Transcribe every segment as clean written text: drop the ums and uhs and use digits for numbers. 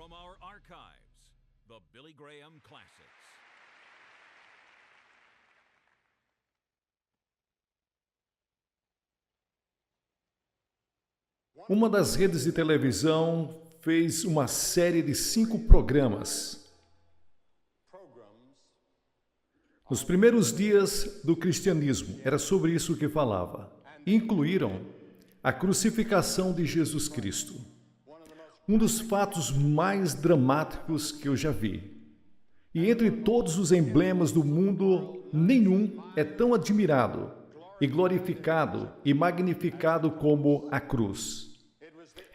From our archives, the Billy Graham Classics. Uma das redes de televisão fez uma série de 5 programas. Nos primeiros dias do cristianismo, era sobre isso que falava. Incluíram a crucificação de Jesus Cristo. Um dos fatos mais dramáticos que eu já vi. E entre todos os emblemas do mundo, nenhum é tão admirado e glorificado e magnificado como a cruz.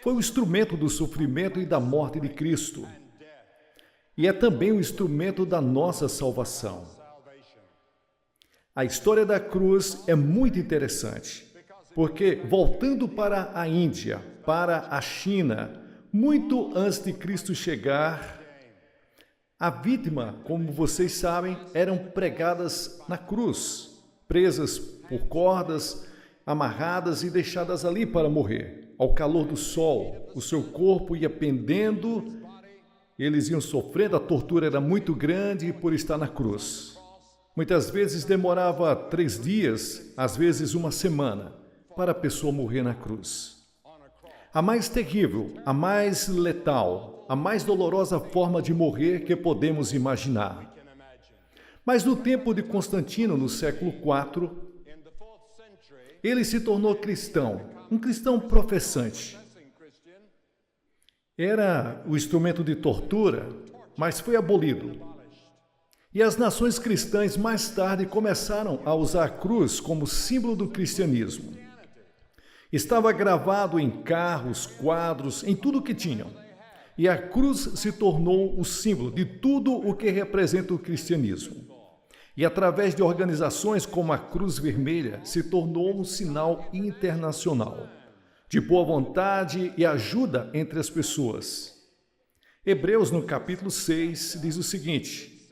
Foi o instrumento do sofrimento e da morte de Cristo. E é também o instrumento da nossa salvação. A história da cruz é muito interessante, porque voltando para a Índia, para a China, muito antes de Cristo chegar, a vítima, como vocês sabem, eram pregadas na cruz, presas por cordas, amarradas e deixadas ali para morrer. Ao calor do sol, o seu corpo ia pendendo, eles iam sofrendo, a tortura era muito grande por estar na cruz. Muitas vezes demorava 3 dias, às vezes 1 semana, para a pessoa morrer na cruz. A mais terrível, a mais letal, a mais dolorosa forma de morrer que podemos imaginar. Mas no tempo de Constantino, no século IV, ele se tornou cristão, um cristão professante. Era o instrumento de tortura, mas foi abolido. E as nações cristãs mais tarde começaram a usar a cruz como símbolo do cristianismo. Estava gravado em carros, quadros, em tudo que tinham. E a cruz se tornou o símbolo de tudo o que representa o cristianismo. E através de organizações como a Cruz Vermelha, se tornou um sinal internacional de boa vontade e ajuda entre as pessoas. Hebreus, no capítulo 6, diz o seguinte: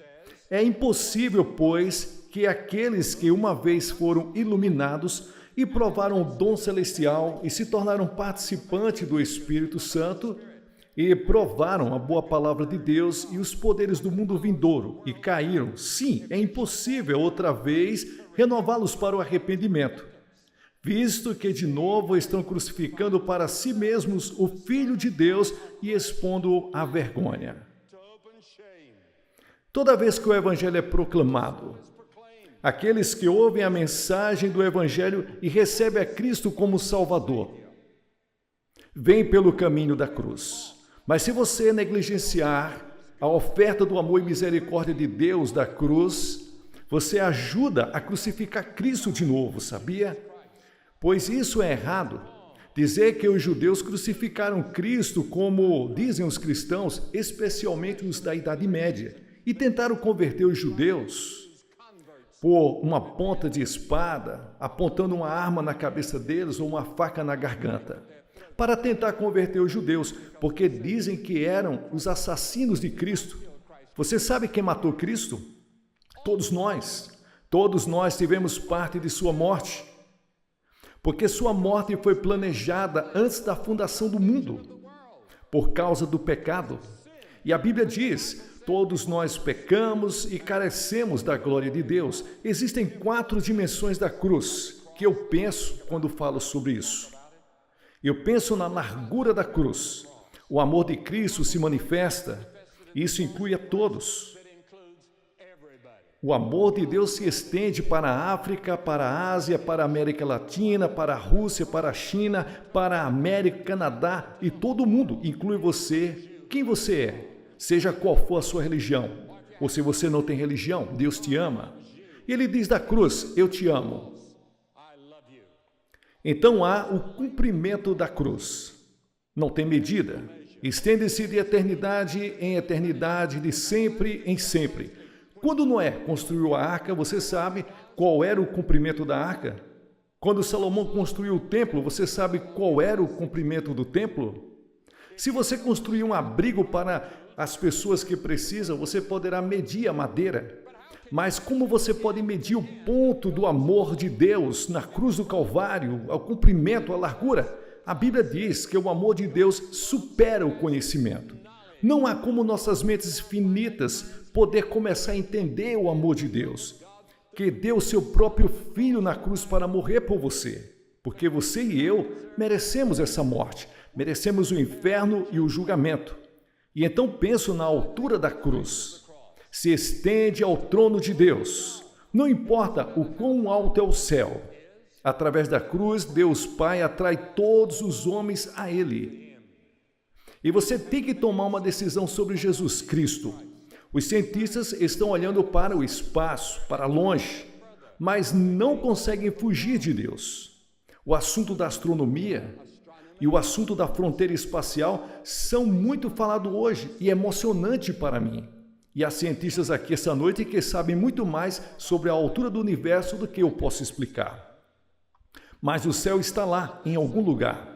é impossível, pois, que aqueles que uma vez foram iluminados e provaram o dom celestial e se tornaram participantes do Espírito Santo e provaram a boa palavra de Deus e os poderes do mundo vindouro e caíram. Sim, é impossível outra vez renová-los para o arrependimento, visto que de novo estão crucificando para si mesmos o Filho de Deus e expondo-o à vergonha. Toda vez que o Evangelho é proclamado, aqueles que ouvem a mensagem do Evangelho e recebem a Cristo como Salvador, vêm pelo caminho da cruz. Mas se você negligenciar a oferta do amor e misericórdia de Deus da cruz, você ajuda a crucificar Cristo de novo, sabia? Pois isso é errado. Dizer que os judeus crucificaram Cristo, como dizem os cristãos, especialmente os da Idade Média, e tentaram converter os judeus por uma ponta de espada, apontando uma arma na cabeça deles ou uma faca na garganta, para tentar converter os judeus, porque dizem que eram os assassinos de Cristo. Você sabe quem matou Cristo? Todos nós tivemos parte de sua morte, porque sua morte foi planejada antes da fundação do mundo, por causa do pecado. E a Bíblia diz: todos nós pecamos e carecemos da glória de Deus. Existem 4 dimensões da cruz que eu penso quando falo sobre isso. Eu penso na largura da cruz. O amor de Cristo se manifesta, e isso inclui a todos. O amor de Deus se estende para a África, para a Ásia, para a América Latina, para a Rússia, para a China, para a América, Canadá e todo mundo, inclui você, quem você é, seja qual for a sua religião. Ou se você não tem religião, Deus te ama. E ele diz da cruz: eu te amo. Então há o cumprimento da cruz. Não tem medida. Estende-se de eternidade em eternidade, de sempre em sempre. Quando Noé construiu a arca, você sabe qual era o comprimento da arca? Quando Salomão construiu o templo, você sabe qual era o comprimento do templo? Se você construir um abrigo para as pessoas que precisam, você poderá medir a madeira. Mas como você pode medir o ponto do amor de Deus na cruz do Calvário, ao comprimento, à largura? A Bíblia diz que o amor de Deus supera o conhecimento. Não há como nossas mentes finitas poder começar a entender o amor de Deus, que deu o seu próprio Filho na cruz para morrer por você, porque você e eu merecemos essa morte, merecemos o inferno e o julgamento. E então penso na altura da cruz. Se estende ao trono de Deus. Não importa o quão alto é o céu. Através da cruz, Deus Pai atrai todos os homens a Ele. E você tem que tomar uma decisão sobre Jesus Cristo. Os cientistas estão olhando para o espaço, para longe, mas não conseguem fugir de Deus. O assunto da astronomia e o assunto da fronteira espacial são muito falados hoje e é emocionante para mim. E há cientistas aqui essa noite que sabem muito mais sobre a altura do universo do que eu posso explicar. Mas o céu está lá, em algum lugar.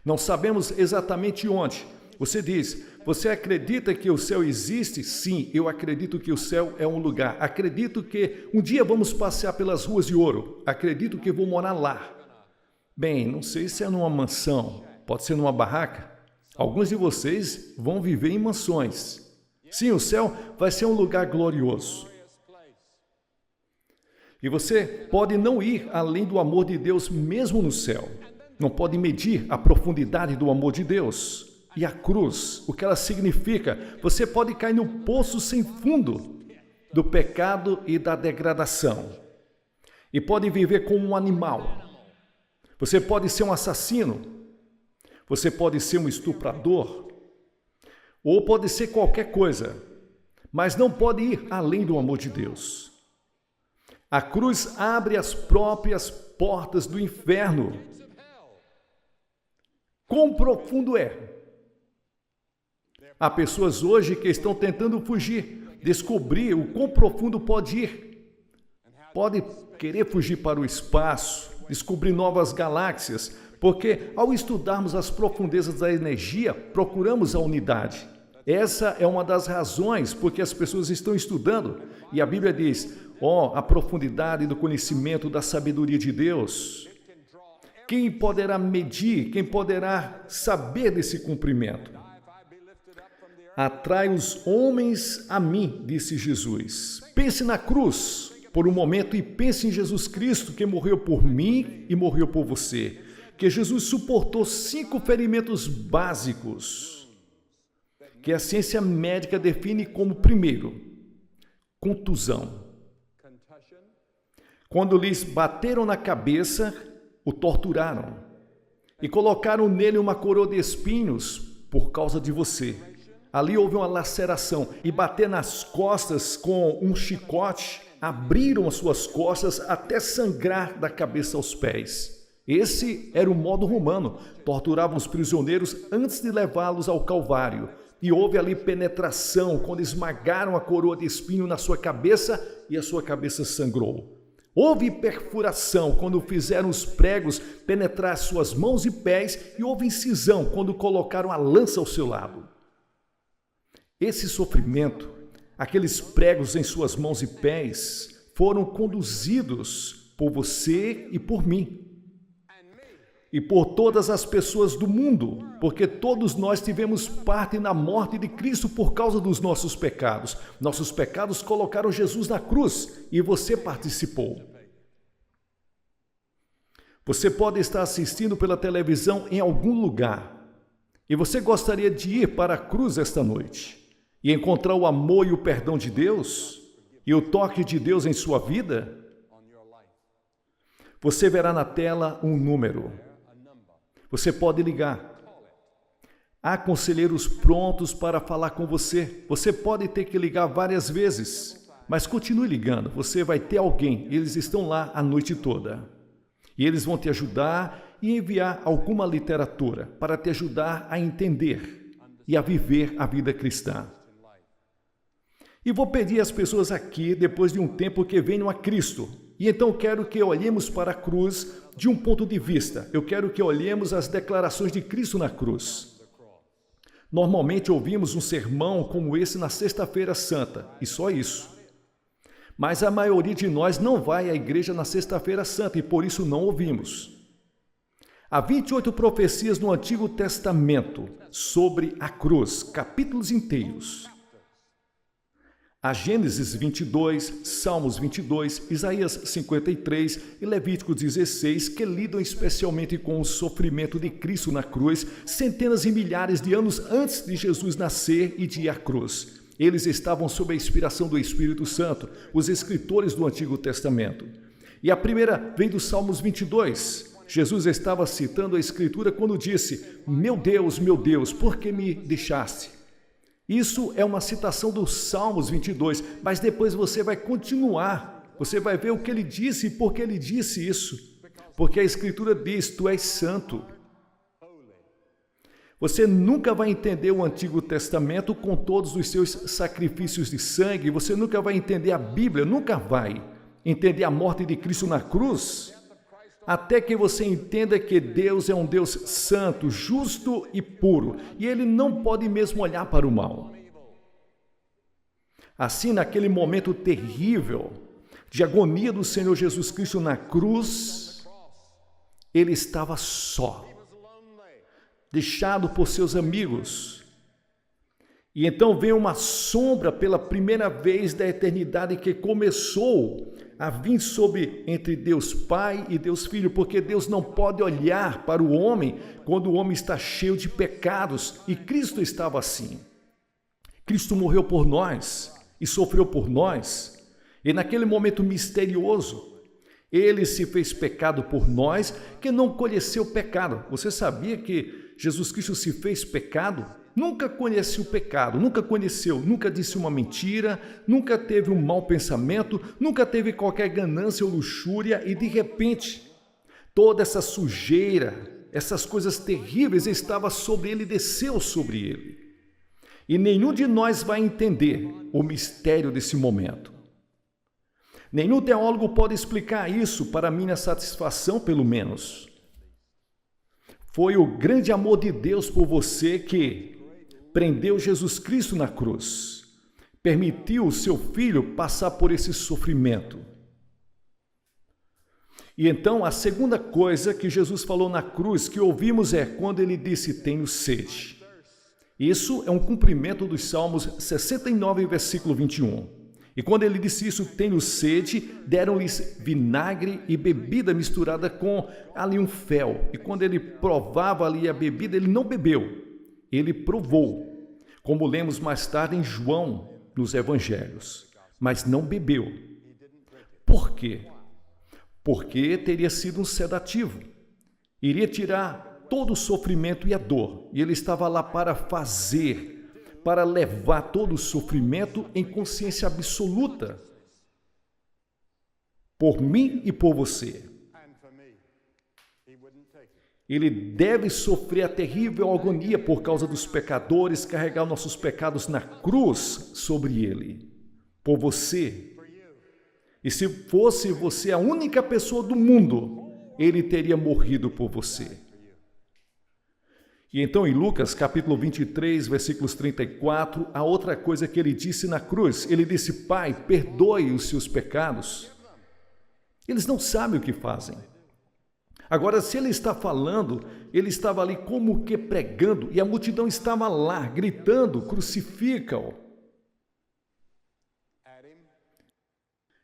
Não sabemos exatamente onde. Você diz, você acredita que o céu existe? Sim, eu acredito que o céu é um lugar. Acredito que um dia vamos passear pelas ruas de ouro. Acredito que vou morar lá. Bem, não sei se é numa mansão, pode ser numa barraca. Alguns de vocês vão viver em mansões. Sim, o céu vai ser um lugar glorioso. E você pode não ir além do amor de Deus mesmo no céu. Não pode medir a profundidade do amor de Deus. E a cruz, o que ela significa? Você pode cair no poço sem fundo do pecado e da degradação. E pode viver como um animal. Você pode ser um assassino. Você pode ser um estuprador. Ou pode ser qualquer coisa. Mas não pode ir além do amor de Deus. A cruz abre as próprias portas do inferno. Quão profundo é? Há pessoas hoje que estão tentando fugir, descobrir o quão profundo pode ir. Pode querer fugir para o espaço, descobrir novas galáxias, porque ao estudarmos as profundezas da energia, procuramos a unidade. Essa é uma das razões porque as pessoas estão estudando. E a Bíblia diz, a profundidade do conhecimento da sabedoria de Deus. Quem poderá medir, quem poderá saber desse cumprimento? Atrai os homens a mim, disse Jesus. Pense na cruz por um momento e pense em Jesus Cristo, que morreu por mim e morreu por você. Que Jesus suportou 5 ferimentos básicos, que a ciência médica define como, primeiro, contusão. Quando lhes bateram na cabeça, o torturaram e colocaram nele uma coroa de espinhos por causa de você. Ali houve uma laceração e bater nas costas com um chicote, abriram as suas costas até sangrar da cabeça aos pés. Esse era o modo romano. Torturavam os prisioneiros antes de levá-los ao Calvário. E houve ali penetração, quando esmagaram a coroa de espinho na sua cabeça e a sua cabeça sangrou. Houve perfuração, quando fizeram os pregos penetrar suas mãos e pés, e houve incisão, quando colocaram a lança ao seu lado. Esse sofrimento, aqueles pregos em suas mãos e pés, foram conduzidos por você e por mim. E por todas as pessoas do mundo, porque todos nós tivemos parte na morte de Cristo por causa dos nossos pecados. Nossos pecados colocaram Jesus na cruz e você participou. Você pode estar assistindo pela televisão em algum lugar e você gostaria de ir para a cruz esta noite e encontrar o amor e o perdão de Deus e o toque de Deus em sua vida. Você verá na tela um número. Você pode ligar. Há conselheiros prontos para falar com você. Você pode ter que ligar várias vezes, mas continue ligando. Você vai ter alguém. Eles estão lá a noite toda. E eles vão te ajudar e enviar alguma literatura para te ajudar a entender e a viver a vida cristã. E vou pedir às pessoas aqui, depois de um tempo, que venham a Cristo. E então quero que olhemos para a cruz de um ponto de vista. Eu quero que olhemos as declarações de Cristo na cruz. Normalmente ouvimos um sermão como esse na Sexta-feira Santa, e só isso. Mas a maioria de nós não vai à igreja na Sexta-feira Santa e por isso não ouvimos. Há 28 profecias no Antigo Testamento sobre a cruz, capítulos inteiros. Há Gênesis 22, Salmos 22, Isaías 53 e Levítico 16, que lidam especialmente com o sofrimento de Cristo na cruz, centenas e milhares de anos antes de Jesus nascer e de ir à cruz. Eles estavam sob a inspiração do Espírito Santo, os escritores do Antigo Testamento. E a primeira vem dos Salmos 22. Jesus estava citando a Escritura quando disse: meu Deus, por que me deixaste? Isso é uma citação do Salmos 22, mas depois você vai continuar. Você vai ver o que ele disse e por que ele disse isso. Porque a Escritura diz: tu és santo. Você nunca vai entender o Antigo Testamento com todos os seus sacrifícios de sangue. Você nunca vai entender a Bíblia, nunca vai entender a morte de Cristo na cruz, até que você entenda que Deus é um Deus santo, justo e puro, e Ele não pode mesmo olhar para o mal. Assim, naquele momento terrível de agonia do Senhor Jesus Cristo na cruz, Ele estava só, deixado por seus amigos. E então vem uma sombra pela primeira vez da eternidade que começou a vir sobre entre Deus Pai e Deus Filho, porque Deus não pode olhar para o homem quando o homem está cheio de pecados, e Cristo estava assim. Cristo morreu por nós e sofreu por nós, e naquele momento misterioso, Ele se fez pecado por nós, que não conheceu o pecado. Você sabia que Jesus Cristo se fez pecado? Nunca conheceu o pecado, nunca disse uma mentira, nunca teve um mau pensamento, nunca teve qualquer ganância ou luxúria, e de repente, toda essa sujeira, essas coisas terríveis estava sobre ele, desceu sobre ele. E nenhum de nós vai entender o mistério desse momento. Nenhum teólogo pode explicar isso, para minha satisfação, pelo menos. Foi o grande amor de Deus por você que prendeu Jesus Cristo na cruz, permitiu o seu Filho passar por esse sofrimento. E então, a segunda coisa que Jesus falou na cruz que ouvimos é quando Ele disse: tenho sede. Isso é um cumprimento dos Salmos 69, versículo 21. E quando Ele disse isso, tenho sede, deram-lhes vinagre e bebida misturada com ali um fel. E quando Ele provava ali a bebida, Ele não bebeu. Ele provou, como lemos mais tarde em João, nos Evangelhos, mas não bebeu. Por quê? Porque teria sido um sedativo. Iria tirar todo o sofrimento e a dor. E ele estava lá para para levar todo o sofrimento em consciência absoluta, por mim e por você. Ele deve sofrer a terrível agonia por causa dos pecadores, carregar nossos pecados na cruz sobre ele, por você. E se fosse você a única pessoa do mundo, ele teria morrido por você. E então em Lucas capítulo 23, versículos 34, a outra coisa que ele disse na cruz, ele disse: Pai, perdoe os seus pecados. Eles não sabem o que fazem. Agora, se ele está falando, ele estava ali como que pregando, e a multidão estava lá, gritando: crucifica-o.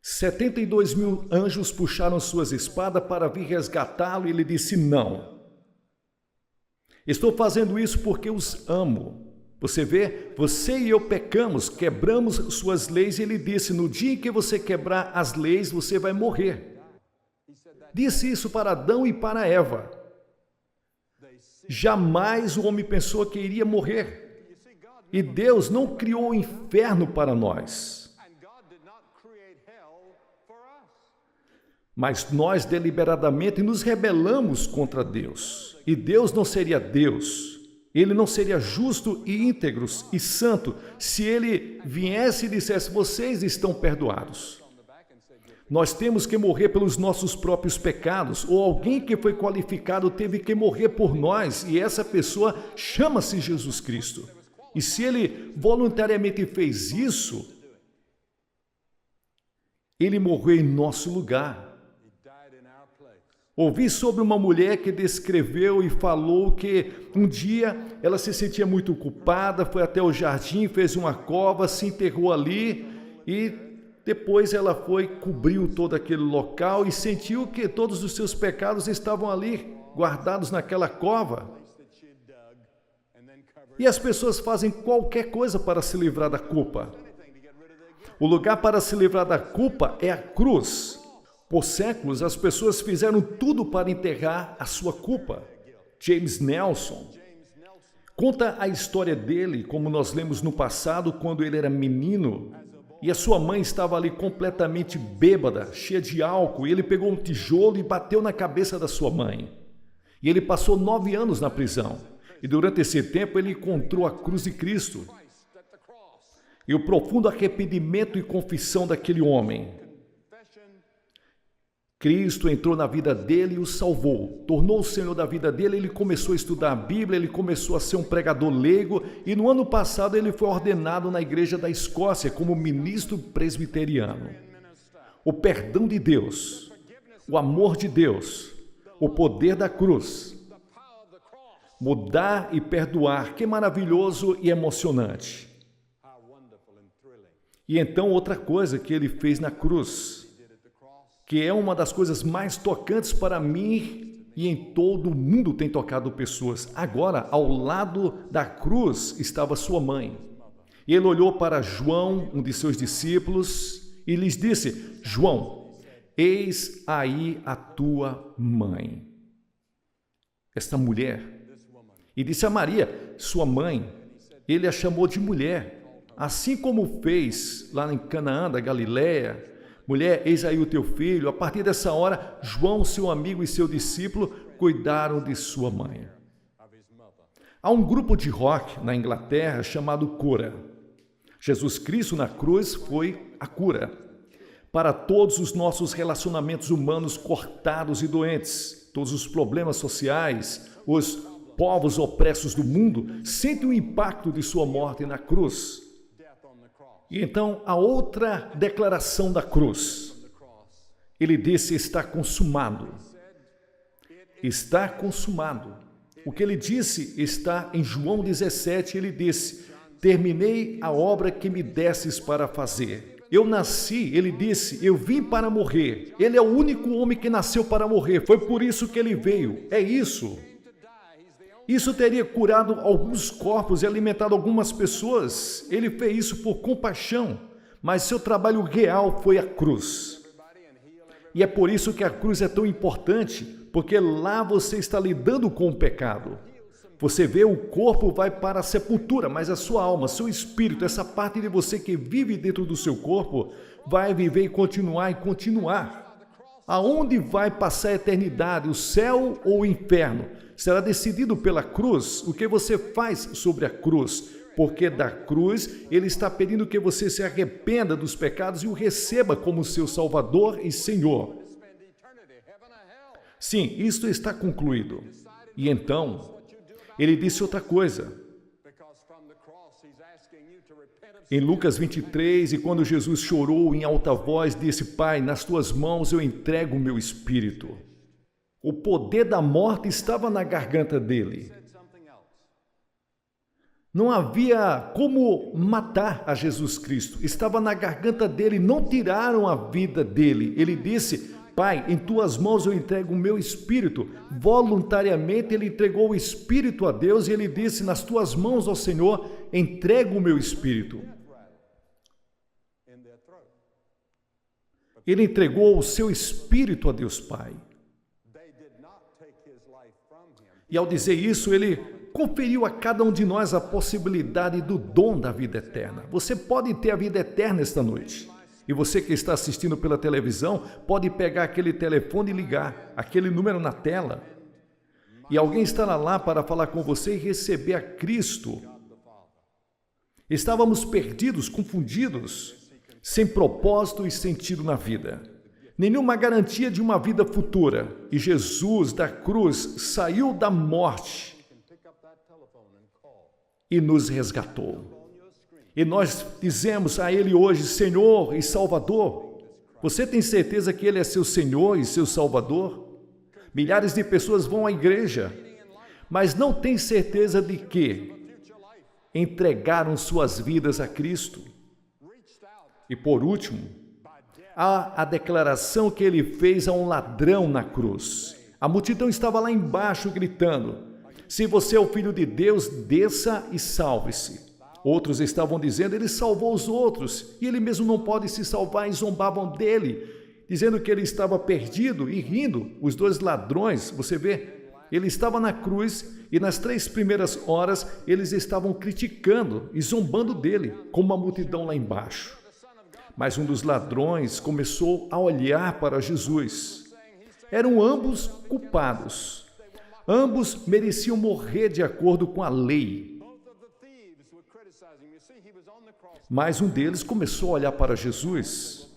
72 mil anjos puxaram suas espadas para vir resgatá-lo, e ele disse: não. Estou fazendo isso porque os amo. Você vê, você e eu pecamos, quebramos suas leis, e ele disse: no dia em que você quebrar as leis, você vai morrer. Disse isso para Adão e para Eva. Jamais o homem pensou que iria morrer. E Deus não criou o inferno para nós. Mas nós deliberadamente nos rebelamos contra Deus. E Deus não seria Deus. Ele não seria justo e íntegro e santo se ele viesse e dissesse: vocês estão perdoados. Nós temos que morrer pelos nossos próprios pecados, ou alguém que foi qualificado teve que morrer por nós, e essa pessoa chama-se Jesus Cristo. E se ele voluntariamente fez isso, ele morreu em nosso lugar. Ouvi sobre uma mulher que descreveu e falou que um dia ela se sentia muito culpada, foi até o jardim, fez uma cova, se enterrou ali e depois ela foi, cobriu todo aquele local e sentiu que todos os seus pecados estavam ali, guardados naquela cova. E as pessoas fazem qualquer coisa para se livrar da culpa. O lugar para se livrar da culpa é a cruz. Por séculos, as pessoas fizeram tudo para enterrar a sua culpa. James Nelson conta a história dele, como nós lemos no passado, quando ele era menino, e a sua mãe estava ali completamente bêbada, cheia de álcool, e ele pegou um tijolo e bateu na cabeça da sua mãe. E ele passou 9 anos na prisão. E durante esse tempo ele encontrou a cruz de Cristo. E o profundo arrependimento e confissão daquele homem. Cristo entrou na vida dele e o salvou, tornou o Senhor da vida dele, ele começou a estudar a Bíblia, ele começou a ser um pregador leigo e no ano passado ele foi ordenado na igreja da Escócia como ministro presbiteriano. O perdão de Deus, o amor de Deus, o poder da cruz, mudar e perdoar, que maravilhoso e emocionante. E então outra coisa que ele fez na cruz, que é uma das coisas mais tocantes para mim e em todo o mundo tem tocado pessoas. Agora, ao lado da cruz estava sua mãe. E ele olhou para João, um de seus discípulos, e lhes disse: João, eis aí a tua mãe. Esta mulher. E disse a Maria, sua mãe. Ele a chamou de mulher, assim como fez lá em Canaã da Galileia. Mulher, eis aí o teu filho. A partir dessa hora, João, seu amigo e seu discípulo, cuidaram de sua mãe. Há um grupo de rock na Inglaterra chamado Cura. Jesus Cristo na cruz foi a cura para todos os nossos relacionamentos humanos cortados e doentes, todos os problemas sociais, os povos opressos do mundo sentem o impacto de sua morte na cruz. E então, a outra declaração da cruz, ele disse, está consumado. Está consumado. O que ele disse está em João 17, ele disse, terminei a obra que me desses para fazer. Eu nasci, ele disse, eu vim para morrer. Ele é o único homem que nasceu para morrer, foi por isso que ele veio. É isso. Isso teria curado alguns corpos e alimentado algumas pessoas. Ele fez isso por compaixão, mas seu trabalho real foi a cruz. E é por isso que a cruz é tão importante, porque lá você está lidando com o pecado. Você vê o corpo vai para a sepultura, mas a sua alma, seu espírito, essa parte de você que vive dentro do seu corpo, vai viver e continuar. Aonde vai passar a eternidade, o céu ou o inferno? Será decidido pela cruz, o que você faz sobre a cruz, porque da cruz ele está pedindo que você se arrependa dos pecados e o receba como seu Salvador e Senhor. Sim, isto está concluído. E então, ele disse outra coisa. Em Lucas 23, e quando Jesus chorou em alta voz, disse, Pai, nas tuas mãos eu entrego o meu espírito. O poder da morte estava na garganta dele. Não havia como matar a Jesus Cristo. Estava na garganta dele, não tiraram a vida dele. Ele disse, Pai, em tuas mãos eu entrego o meu espírito. Voluntariamente ele entregou o espírito a Deus e ele disse, nas tuas mãos, ó Senhor, entrego o meu espírito. Ele entregou o seu espírito a Deus Pai. E ao dizer isso, ele conferiu a cada um de nós a possibilidade do dom da vida eterna. Você pode ter a vida eterna esta noite. E você que está assistindo pela televisão, pode pegar aquele telefone e ligar, aquele número na tela. E alguém estará lá para falar com você e receber a Cristo. Estávamos perdidos, confundidos, sem propósito e sentido na vida. Nenhuma garantia de uma vida futura. E Jesus da cruz saiu da morte e nos resgatou. E nós dizemos a Ele hoje, Senhor e Salvador. Você tem certeza que Ele é seu Senhor e seu Salvador? Milhares de pessoas vão à igreja, mas não têm certeza de que entregaram suas vidas a Cristo. E por último, há a declaração que ele fez a um ladrão na cruz. A multidão estava lá embaixo gritando: se você é o Filho de Deus, desça e salve-se. Outros estavam dizendo: ele salvou os outros, e ele mesmo não pode se salvar, e zombavam dele, dizendo que ele estava perdido e rindo. Os dois ladrões, você vê, ele estava na cruz e nas 3 primeiras horas eles estavam criticando e zombando dele, com uma multidão lá embaixo. Mas um dos ladrões começou a olhar para Jesus. Eram ambos culpados. Ambos mereciam morrer de acordo com a lei. Mas um deles começou a olhar para Jesus.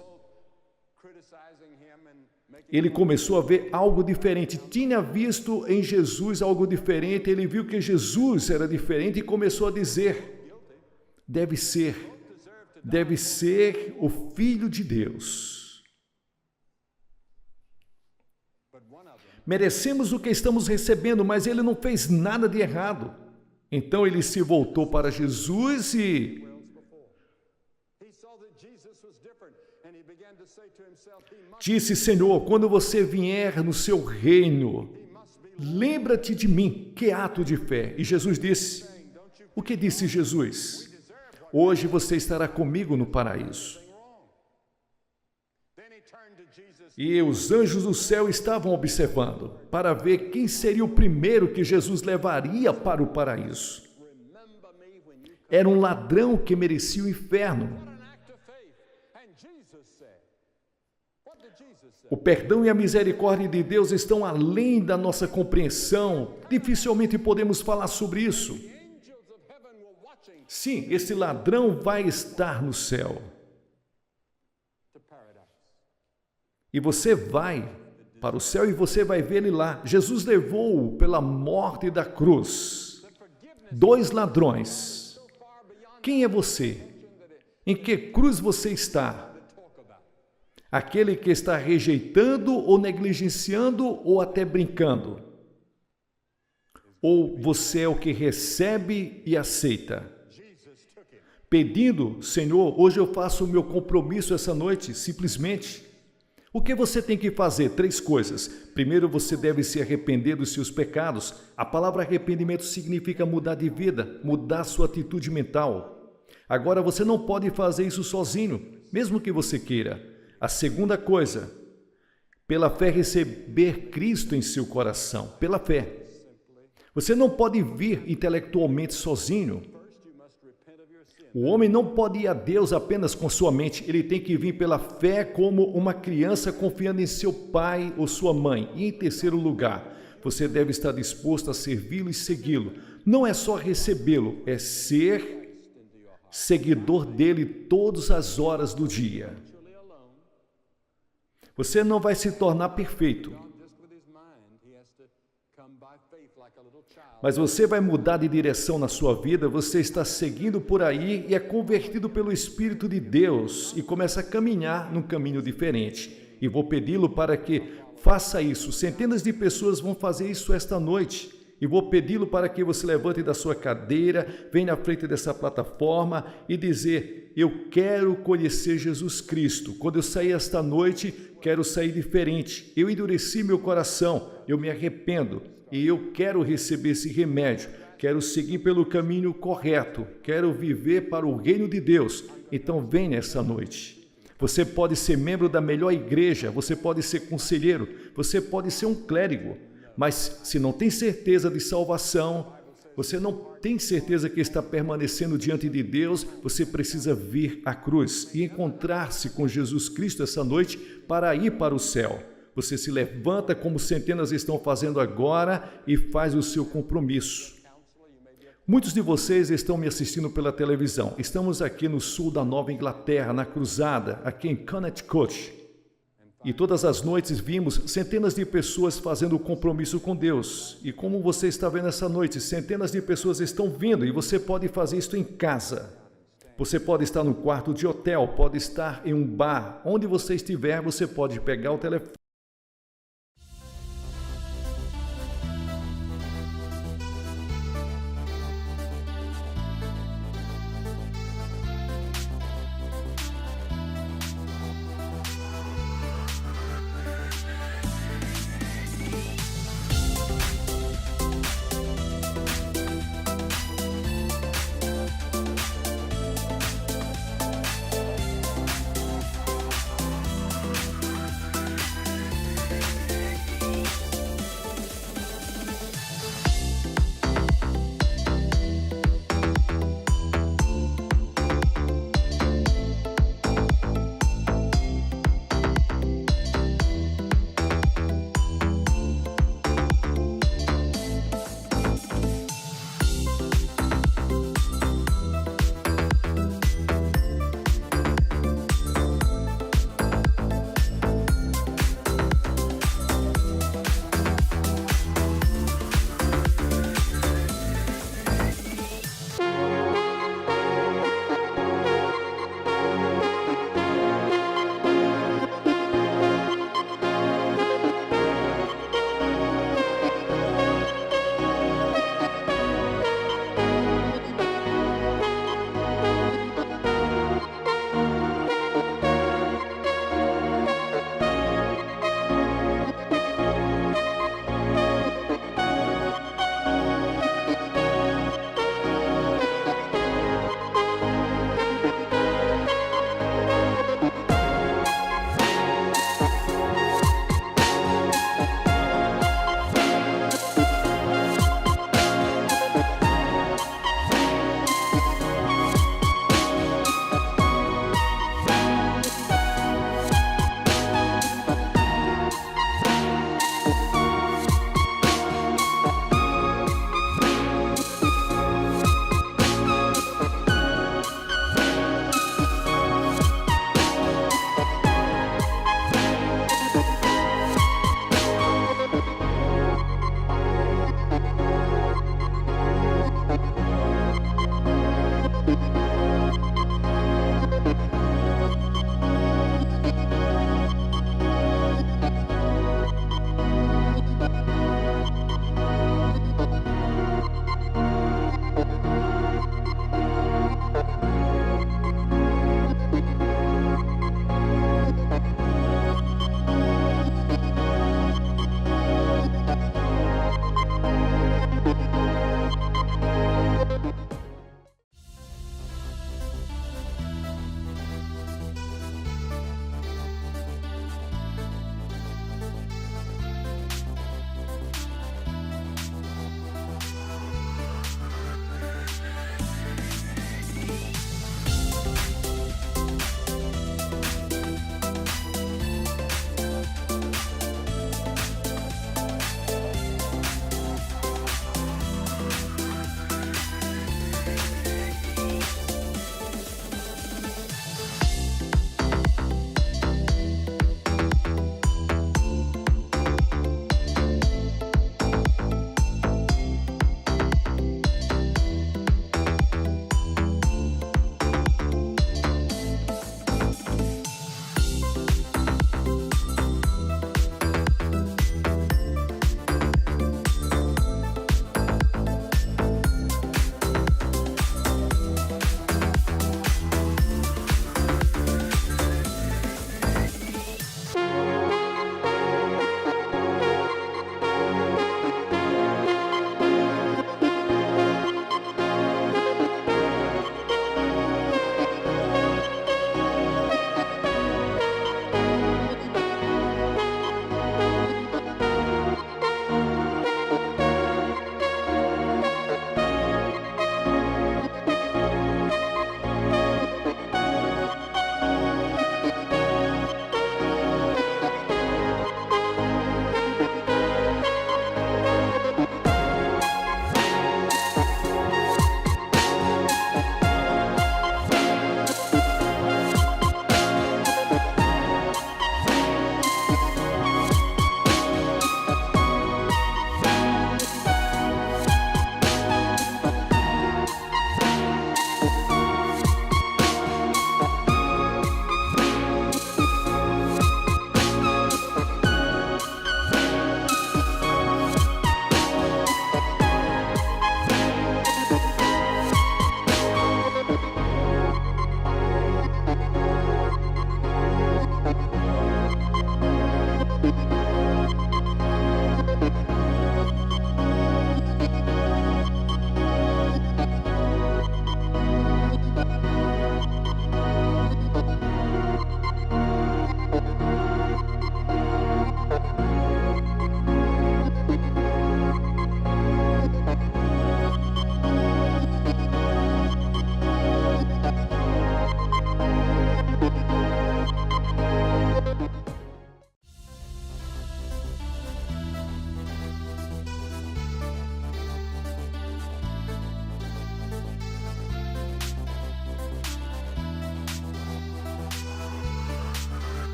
Ele começou a ver algo diferente. Tinha visto em Jesus algo diferente. Ele viu que Jesus era diferente e começou a dizer: deve ser o Filho de Deus. Merecemos o que estamos recebendo, mas ele não fez nada de errado. Então ele se voltou para Jesus e disse: Senhor, quando você vier no seu reino, lembra-te de mim. Que ato de fé! E Jesus disse: o que disse Jesus? Hoje você estará comigo no paraíso. E os anjos do céu estavam observando para ver quem seria o primeiro que Jesus levaria para o paraíso. Era um ladrão que merecia o inferno. O perdão e a misericórdia de Deus estão além da nossa compreensão. Dificilmente podemos falar sobre isso. Sim, esse ladrão vai estar no céu. E você vai para o céu e você vai ver ele lá. Jesus levou pela morte da cruz 2 ladrões. Quem é você? Em que cruz você está? Aquele que está rejeitando ou negligenciando ou até brincando? Ou você é o que recebe e aceita? Pedindo: Senhor, hoje eu faço o meu compromisso essa noite, simplesmente. O que você tem que fazer? 3 coisas. Primeiro, você deve se arrepender dos seus pecados. A palavra arrependimento significa mudar de vida, mudar sua atitude mental. Agora, você não pode fazer isso sozinho, mesmo que você queira. A segunda coisa, pela fé receber Cristo em seu coração, pela fé. Você não pode vir intelectualmente sozinho. O homem não pode ir a Deus apenas com sua mente, ele tem que vir pela fé como uma criança confiando em seu pai ou sua mãe. E em terceiro lugar, você deve estar disposto a servi-lo e segui-lo. Não é só recebê-lo, é ser seguidor dele todas as horas do dia. Você não vai se tornar perfeito, mas você vai mudar de direção na sua vida. Você está seguindo por aí e é convertido pelo Espírito de Deus e começa a caminhar num caminho diferente. E vou pedi-lo para que faça isso. Centenas de pessoas vão fazer isso esta noite. E vou pedi-lo para que você levante da sua cadeira, venha à frente dessa plataforma e dizer: eu quero conhecer Jesus Cristo. Quando eu sair esta noite, quero sair diferente. Eu endureci meu coração, eu me arrependo e eu quero receber esse remédio. Quero seguir pelo caminho correto, quero viver para o reino de Deus. Então venha essa noite. Você pode ser membro da melhor igreja, você pode ser conselheiro, você pode ser um clérigo. Mas se não tem certeza de salvação, você não tem certeza que está permanecendo diante de Deus, você precisa vir à cruz e encontrar-se com Jesus Cristo essa noite para ir para o céu. Você se levanta como centenas estão fazendo agora e faz o seu compromisso. Muitos de vocês estão me assistindo pela televisão. Estamos aqui no sul da Nova Inglaterra, na Cruzada, aqui em Connecticut. E todas as noites vimos centenas de pessoas fazendo o compromisso com Deus. E como você está vendo essa noite, centenas de pessoas estão vindo e você pode fazer isso em casa. Você pode estar num quarto de hotel, pode estar em um bar. Onde você estiver, você pode pegar o telefone